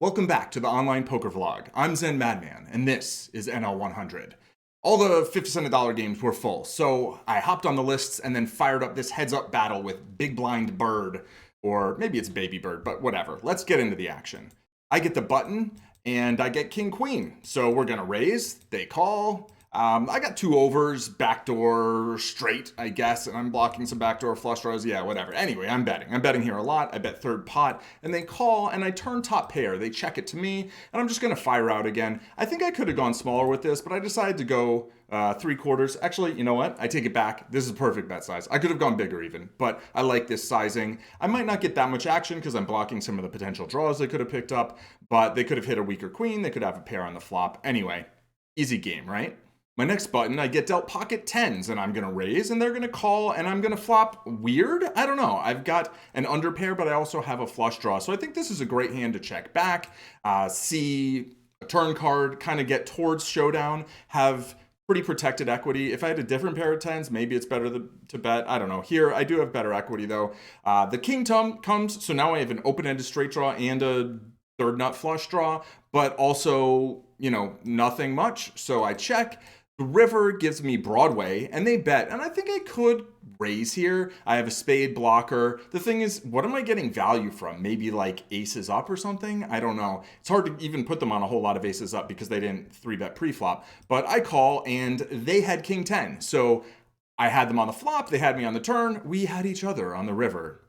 Welcome back to the online poker vlog. I'm Zen Madman, and this is NL100. All the 50 cent a dollar games were full, so I hopped on the lists and then fired up this heads-up battle with Big Blind Bird, or maybe it's Baby Bird, but whatever. Let's get into the action. I get the button, and I get King Queen, so we're gonna raise, they call. I got two overs, backdoor straight, I guess, and I'm blocking some backdoor flush draws. Yeah, whatever. Anyway, I'm betting. I'm betting here a lot. I bet third pot, and they call, and I turn top pair. They check it to me, and I'm just going to fire out again. I think I could have gone smaller with this, but I decided to go 3/4. Actually, you know what? I take it back. This is a perfect bet size. I could have gone bigger even, but I like this sizing. I might not get that much action because I'm blocking some of the potential draws they could have picked up, but they could have hit a weaker queen. They could have a pair on the flop. Anyway, easy game, right? My next button, I get dealt pocket tens, and I'm going to raise, and they're going to call, and I'm going to flop weird? I don't know. I've got an under pair, but I also have a flush draw. So I think this is a great hand to check back, see a turn card, kind of get towards showdown, have pretty protected equity. If I had a different pair of tens, maybe it's better to bet. I don't know. Here, I do have better equity, though. The king comes, so now I have an open-ended straight draw and a third nut flush draw, but also, nothing much. So I check. The river gives me Broadway, and they bet, and I think I could raise here. I have a spade blocker. The thing is, what am I getting value from? Maybe like aces up or something? I don't know. It's hard to even put them on a whole lot of aces up because they didn't 3-bet pre-flop. But I call, and they had king 10. So I had them on the flop. They had me on the turn. We had each other on the river.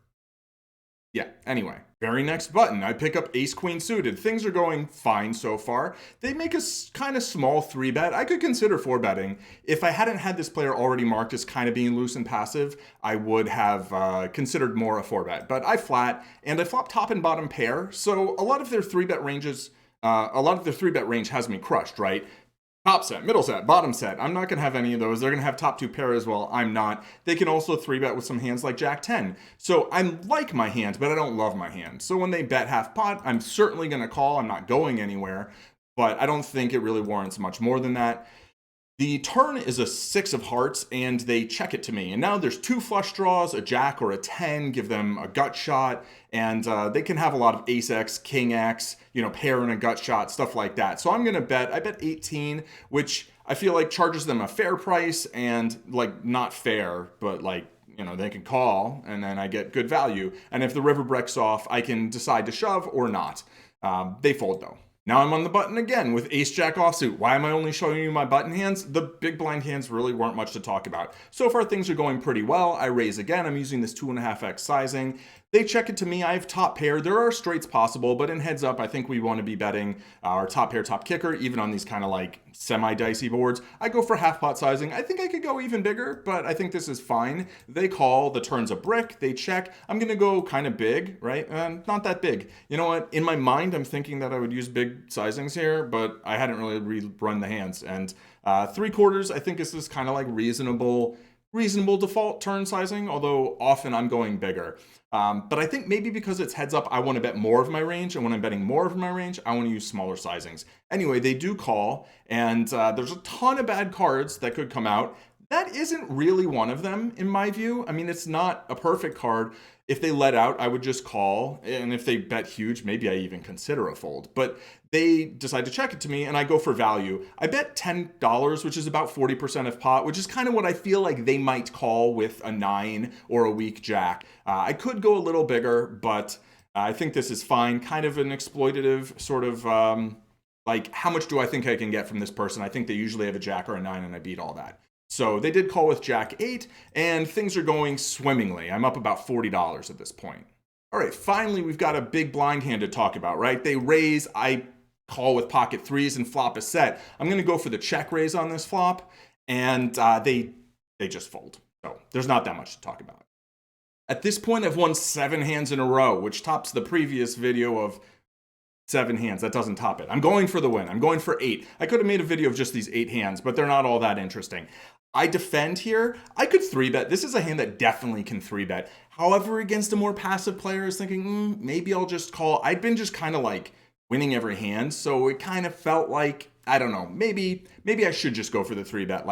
Yeah, anyway, very next button, I pick up ace queen suited. Things are going fine so far. They make a kind of small 3-bet. I could consider 4-betting. If I hadn't had this player already marked as kind of being loose and passive, I would have considered more a 4-bet. But I flat, and I flop top and bottom pair, so a lot of their 3-bet ranges, a lot of their 3-bet range has me crushed, right? Top set, middle set, bottom set. I'm not going to have any of those. They're going to have top 2 pair as well. I'm not. They can also 3-bet with some hands like Jack 10. So I like my hand, but I don't love my hand. So when they bet half pot, I'm certainly going to call. I'm not going anywhere, but I don't think it really warrants much more than that. The turn is a 6 of hearts, and they check it to me. And now there's 2 flush draws, a jack or a 10, give them a gut shot, and they can have a lot of ace X, king X, pair and a gut shot, stuff like that. So I'm going to bet, I bet 18, which I feel like charges them a fair price and not fair, but they can call, and then I get good value. And if the river breaks off, I can decide to shove or not. They fold though. Now I'm on the button again with ace-jack offsuit. Why am I only showing you my button hands? The big blind hands really weren't much to talk about. So far things are going pretty well. I raise again. I'm using this 2.5x sizing. They check it to me. I have top pair. There are straights possible, but in heads up, I think we want to be betting our top pair, top kicker, even on these kind of semi-dicey boards. I go for half pot sizing. I think I could go even bigger, but I think this is fine. They call, the turn's a brick, they check. I'm going to go kind of big, right? Not that big. You know what? In my mind, I'm thinking that I would use big sizings here, but I hadn't really run the hands. And 3/4, I think, is this kind of reasonable default turn sizing, although often I'm going bigger. But I think maybe because it's heads up, I want to bet more of my range. And when I'm betting more of my range, I want to use smaller sizings. Anyway, they do call, and there's a ton of bad cards that could come out. That isn't really one of them, in my view. I mean, it's not a perfect card. If they let out, I would just call. And if they bet huge, maybe I even consider a fold. But they decide to check it to me, and I go for value. I bet $10, which is about 40% of pot, which is kind of what I feel like they might call with a 9 or a weak jack. I could go a little bigger, but I think this is fine. Kind of an exploitative sort of, how much do I think I can get from this person? I think they usually have a jack or a 9, and I beat all that. So they did call with Jack 8, and things are going swimmingly. I'm up about $40 at this point. All right, finally, we've got a big blind hand to talk about, right? They raise, I call with pocket 3s and flop a set. I'm going to go for the check raise on this flop, and they just fold. So there's not that much to talk about. At this point, I've won 7 hands in a row, which tops the previous video of 7 hands. That doesn't top it. I'm going for the win. I'm going for 8. I could have made a video of just these 8 hands, but they're not all that interesting. I defend here. I could 3-bet. This is a hand that definitely can 3-bet. However, against a more passive player, I was thinking, maybe I'll just call. I'd been just kind of winning every hand, so it kind of felt like, I don't know, maybe I should just go for the 3-bet.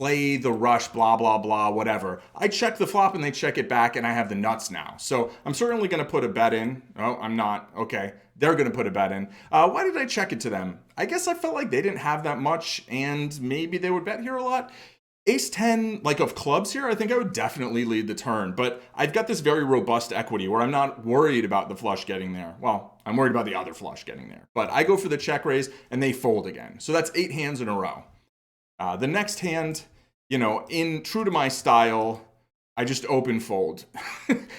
play the rush, blah, blah, blah, whatever. I check the flop and they check it back, and I have the nuts now. So I'm certainly going to put a bet in. Oh, I'm not. Okay. They're going to put a bet in. Why did I check it to them? I guess I felt like they didn't have that much, and maybe they would bet here a lot. Ace 10, like of clubs here, I think I would definitely lead the turn, but I've got this very robust equity where I'm not worried about the flush getting there. Well, I'm worried about the other flush getting there, but I go for the check raise and they fold again. So that's 8 hands in a row. The next hand, in true to my style, I just open fold.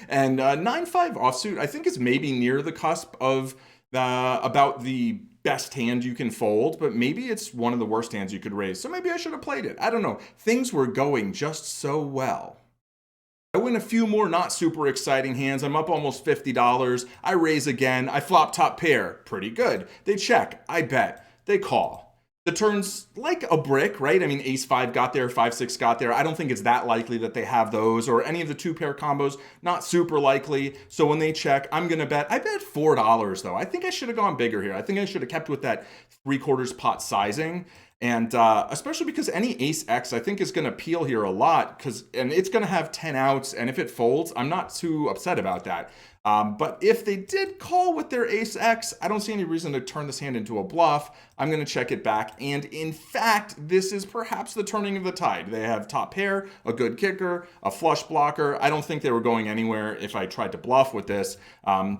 And 9-5 offsuit, I think is maybe near the cusp of about the best hand you can fold, but maybe it's one of the worst hands you could raise. So maybe I should have played it. I don't know. Things were going just so well. I win a few more not super exciting hands. I'm up almost $50. I raise again. I flop top pair. Pretty good. They check. I bet. They call. The turn's like a brick, right? I mean, ace 5 got there, 5-6 got there. I don't think it's that likely that they have those, or any of the 2-pair combos, not super likely. So when they check, I'm going to bet. I bet $4 though. I think I should have gone bigger here. I think I should have kept with that 3/4 pot sizing. And especially because any ace X, I think, is going to peel here a lot, and it's going to have 10 outs. And if it folds, I'm not too upset about that. But if they did call with their ace X, I don't see any reason to turn this hand into a bluff. I'm going to check it back. And in fact, this is perhaps the turning of the tide. They have top pair, a good kicker, a flush blocker. I don't think they were going anywhere if I tried to bluff with this.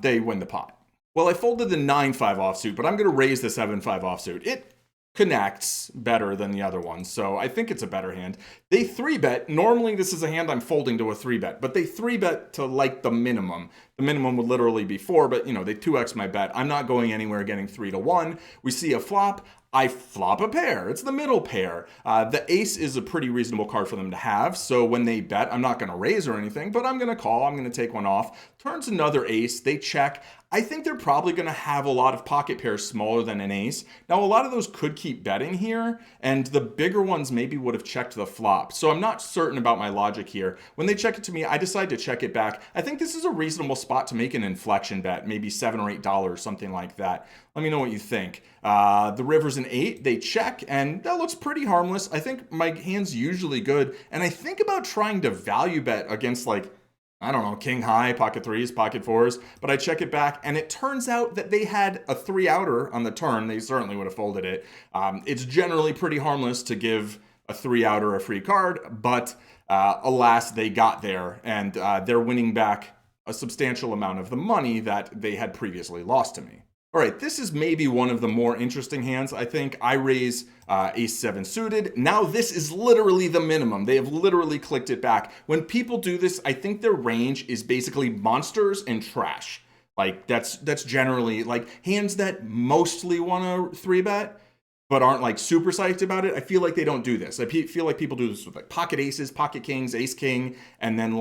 They win the pot. Well, I folded the 9-5 offsuit, but I'm going to raise the 7-5 offsuit. It connects better than the other ones, so I think it's a better hand. They 3-bet. Normally this is a hand I'm folding to a 3-bet, but they 3-bet to like the minimum. The minimum would literally be 4, but they 2x my bet. I'm not going anywhere getting 3-1. We see a flop. I flop a pair. It's the middle pair. The ace is a pretty reasonable card for them to have, so when they bet, I'm not going to raise or anything, but I'm going to call. I'm going to take one off. Turns another ace. They check. I think they're probably going to have a lot of pocket pairs smaller than an ace. Now, a lot of those could keep betting here, and the bigger ones maybe would have checked the flop. So I'm not certain about my logic here. When they check it to me, I decide to check it back. I think this is a reasonable spot to make an inflection bet, maybe $7 or $8, something like that. Let me know what you think. The river's an 8. They check, and that looks pretty harmless. I think my hand's usually good, and I think about trying to value bet against, I don't know, king high, pocket 3s, pocket 4s, but I check it back, and it turns out that they had a 3-outer on the turn. They certainly would have folded it. It's generally pretty harmless to give a 3-outer a free card, but alas, they got there, and they're winning back a substantial amount of the money that they had previously lost to me. All right, this is maybe one of the more interesting hands. I think I raise ace 7 suited. Now this is literally the minimum. They have literally clicked it back. When people do this, I think their range is basically monsters and trash. That's generally hands that mostly want to 3-bet, but aren't super psyched about it. I feel like they don't do this. I feel like people do this with pocket aces, pocket kings, ace king, and then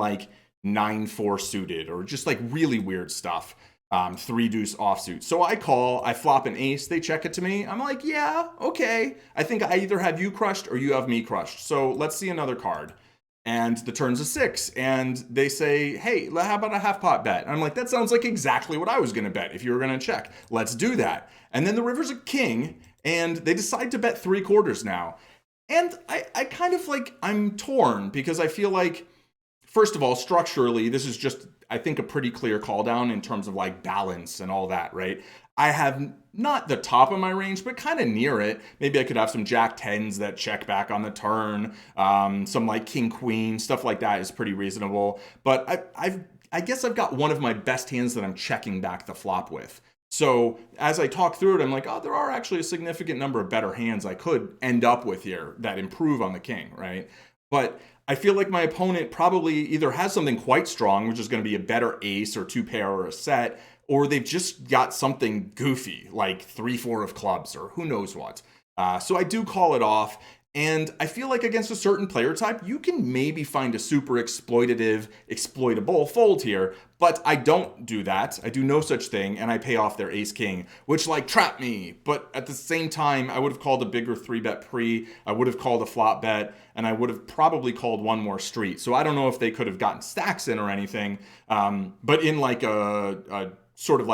9-4 suited, or just really weird stuff. 3-deuce offsuit. So I call, I flop an ace, they check it to me. I'm like, yeah, okay. I think I either have you crushed or you have me crushed. So let's see another card. And the turn's a 6. And they say, hey, how about a half pot bet? And I'm like, that sounds like exactly what I was going to bet if you were going to check. Let's do that. And then the river's a king, and they decide to bet 3/4 now. And I kind of I'm torn, because I feel like, first of all, structurally, this is just, I think, a pretty clear call down in terms of balance and all that, right? I have not the top of my range, but kind of near it. Maybe I could have some jack 10s that check back on the turn. Some king queen, stuff like that is pretty reasonable. But I guess I've got one of my best hands that I'm checking back the flop with. So as I talk through it, I'm like, oh, there are actually a significant number of better hands I could end up with here that improve on the king, right? But I feel like my opponent probably either has something quite strong, which is going to be a better ace or 2-pair or a set, or they've just got something goofy, like 3-4 of clubs or who knows what. So I do call it off. And I feel like against a certain player type, you can maybe find a super exploitable fold here, but I don't do that. I do no such thing, and I pay off their ace king, which trap me. But at the same time, I would have called a bigger 3-bet pre, I would have called a flop bet, and I would have probably called one more street. So I don't know if they could have gotten stacks in or anything, but in a sort of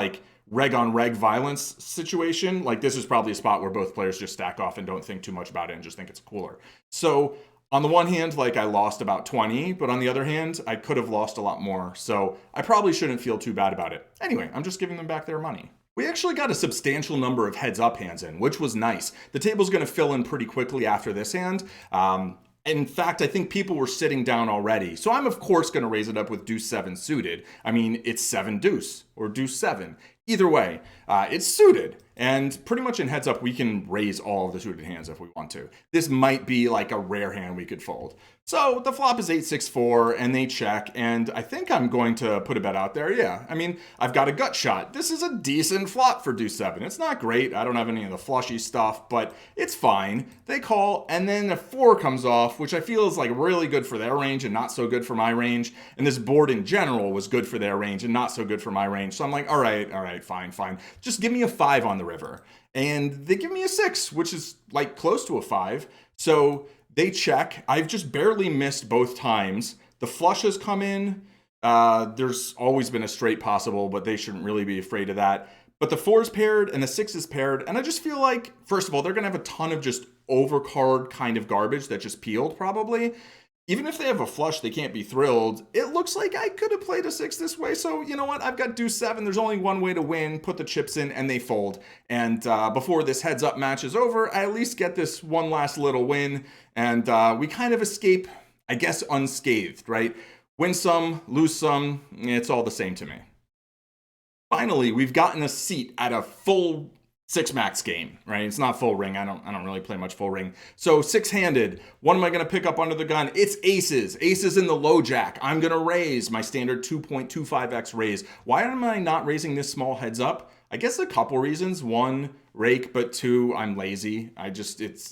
reg on reg violence situation, this is probably a spot where both players just stack off and don't think too much about it and just think it's cooler. So On the one hand, like I lost about 20, but on the other hand, I could have lost a lot more. So I probably shouldn't feel too bad about it. Anyway, I'm just giving them back their money. We actually got a substantial number of heads up hands in, which was nice. The table's going to fill in pretty quickly after this hand. In fact, I think people were sitting down already. So I'm, of course, going to raise it up with deuce 7 suited. I mean, it's 7 deuce or deuce 7. Either way, it's suited. And pretty much in heads up, we can raise all of the suited hands if we want to. This might be like a rare hand we could fold. So the flop is 8-6-4 and they check. And I think I'm going to put a bet out there. Yeah, I mean, I've got a gut shot. This is a decent flop for deuce 7. It's not great. I don't have any of the flushy stuff, but it's fine. They call and then a 4 comes off, which I feel is like really good for their range and not so good for my range. And this board in general was good for their range and not so good for my range. So I'm like, all right, fine. Just give me a 5 on the river. And they give me a 6, which is like close to a 5. So they check. I've just barely missed both times. The flushes come in. There's always been a straight possible, but they shouldn't really be afraid of that. But the 4 is paired and the 6 is paired. And I just feel like, first of all, they're going to have a ton of just overcard kind of garbage that just peeled probably. Even if they have a flush, they can't be thrilled. It looks like I could have played a 6 this way. So you know what? I've got deuce 7. There's only one way to win. Put the chips in and they fold. And before this heads up match is over, I at least get this one last little win. And we kind of escape, I guess, unscathed, right? Win some, lose some. It's all the same to me. Finally, we've gotten a seat at a full 6-max game, right? It's not full ring. I don't really play much full ring. So 6-handed. What am I going to pick up under the gun? It's aces. Aces in the low jack. I'm going to raise my standard 2.25x raise. Why am I not raising this small heads up? I guess a couple reasons. 1, rake, but 2, I'm lazy.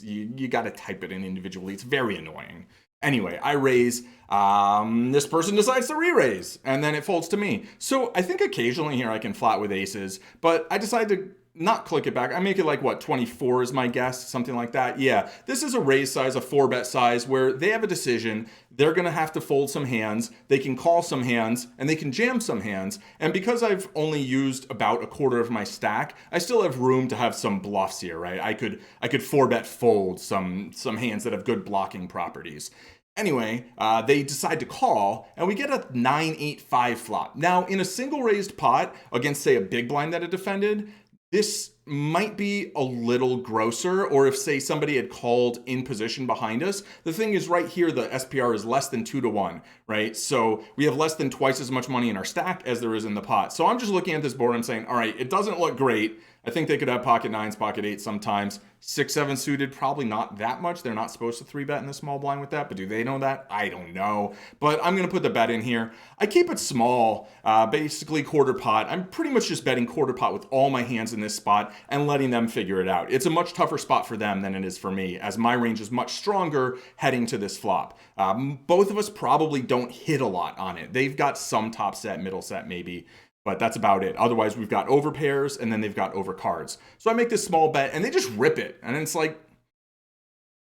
You got to type it in individually. It's very annoying. Anyway, I raise. This person decides to re-raise, and then it folds to me. So I think occasionally here I can flat with aces, but I decide to not click it back. I make it like, what, 24 is my guess? Something like that. Yeah, this is a raise size, a 4-bet size, where they have a decision. They're going to have to fold some hands. They can call some hands, and they can jam some hands. And because I've only used about a quarter of my stack, I still have room to have some bluffs here, right? I could 4-bet fold some hands that have good blocking properties. Anyway, they decide to call, and we get a 9-8-5 flop. Now, in a single raised pot against, say, a big blind that it defended, this might be a little grosser, or if, say, somebody had called in position behind us. The thing is, right here, the SPR is less than 2-1, right? So we have less than twice as much money in our stack as there is in the pot. So I'm just looking at this board and saying, all right, it doesn't look great. I think they could have pocket 9s, pocket 8s sometimes. 6-7 suited, probably not that much. They're not supposed to 3-bet in the small blind with that, but do they know that? I don't know. But I'm going to put the bet in here. I keep it small, basically quarter pot. I'm pretty much just betting quarter pot with all my hands in this spot and letting them figure it out. It's a much tougher spot for them than it is for me, as my range is much stronger heading to this flop. Both of us probably don't hit a lot on it. They've got some top set, middle set maybe, but that's about it. Otherwise, we've got over pairs, and then they've got over cards. So I make this small bet, and they just rip it. And it's like,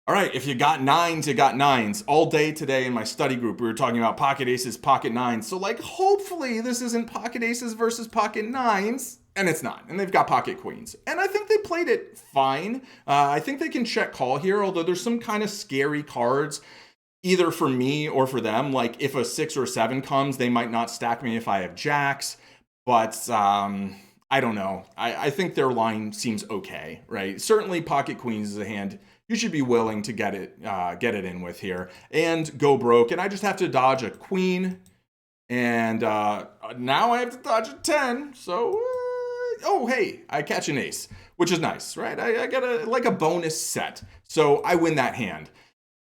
all right, if you got 9s, you got 9s. All day today in my study group, we were talking about pocket aces, pocket 9s. So like, hopefully this isn't pocket aces versus pocket 9s. And it's not. And they've got pocket queens. And I think they played it fine. I think they can check call here, although there's some kind of scary cards, either for me or for them. Like if a 6 or 7 comes, they might not stack me if I have jacks. But I don't know. I think their line seems okay, right? Certainly pocket queens is a hand you should be willing to get it in with here and go broke. And I just have to dodge a queen. And now I have to dodge a 10. So, oh, hey, I catch an ace, which is nice, right? I get a bonus set. So I win that hand.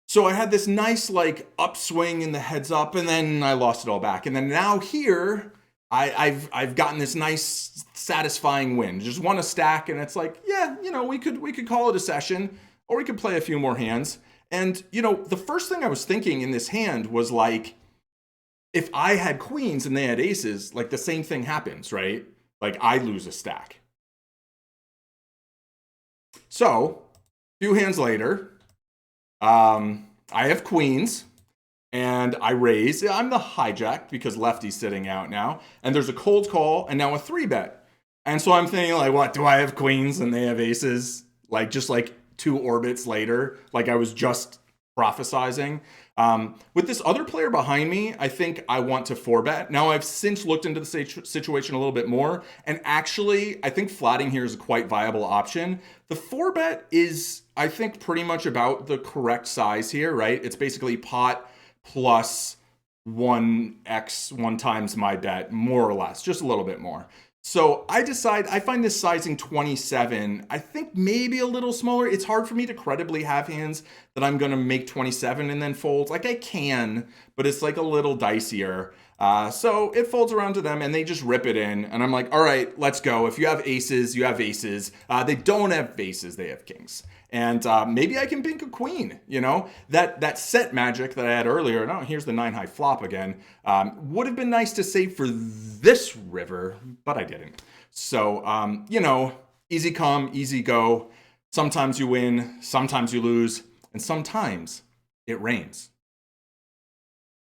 So I had this nice like upswing in the heads up, and then I lost it all back. And then now here, I've gotten this nice satisfying win. Just won a stack, and it's like, yeah, we could call it a session, or we could play a few more hands. And the first thing I was thinking in this hand was like, if I had queens and they had aces, like the same thing happens, right? Like I lose a stack. So, a few hands later, I have queens. And I raise. I'm the hijacked because lefty's sitting out now. And there's a cold call and now a 3-bet. And so I'm thinking like, what, do I have queens and they have aces? Like just like 2 orbits later. Like I was just prophesizing. With this other player behind me, I think I want to 4-bet. Now, I've since looked into the situation a little bit more, and actually, I think flatting here is a quite viable option. The 4-bet is, I think, pretty much about the correct size here, right? It's basically pot plus 1x, 1 times my bet, more or less, just a little bit more. So I find this sizing 27, I think maybe a little smaller. It's hard for me to credibly have hands that I'm going to make 27 and then fold. Like I can, but it's like a little dicier. So it folds around to them and they just rip it in. And I'm like, all right, let's go. If you have aces, you have aces. They don't have aces, they have kings. And maybe I can bink a queen, you know? That set magic that I had earlier, no, here's the 9 high flop again, would have been nice to save for this river, but I didn't. So, you know, easy come, easy go. Sometimes you win, sometimes you lose, and sometimes it rains.